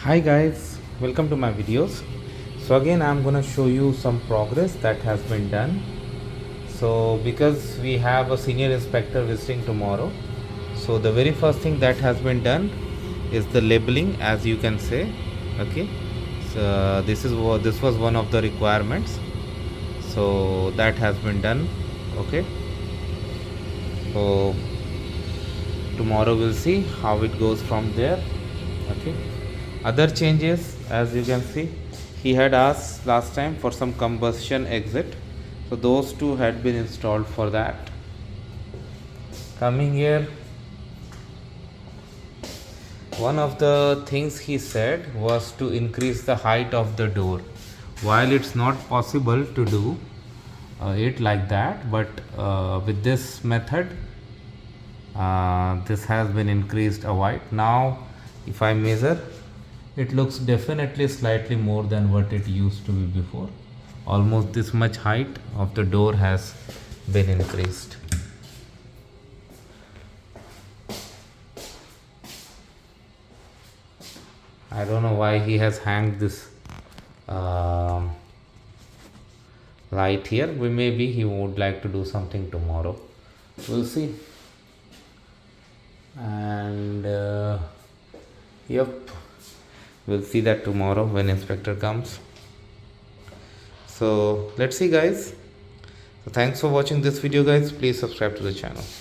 Hi guys, welcome to my videos. So again I'm gonna show you some progress that has been done. So because we have a senior inspector visiting tomorrow, so the very first thing that has been done is the labeling, as you can say. Okay, so this was one of the requirements, so that has been done. Okay, so tomorrow we'll see how it goes from there. Okay, other changes, as you can see, he had asked last time for some combustion exit, so those two had been installed for that. Coming here, one of the things he said was to increase the height of the door. While it's not possible to do it like that, but with this method this has been increased a white. Now if I measure, it looks definitely slightly more than what it used to be before. Almost this much height of the door has been increased. I don't know why he has hanged this light here. Maybe he would like to do something tomorrow. We'll see. And yep, we'll see that tomorrow when inspector comes. So let's see guys. So thanks for watching this video guys. Please subscribe to the channel.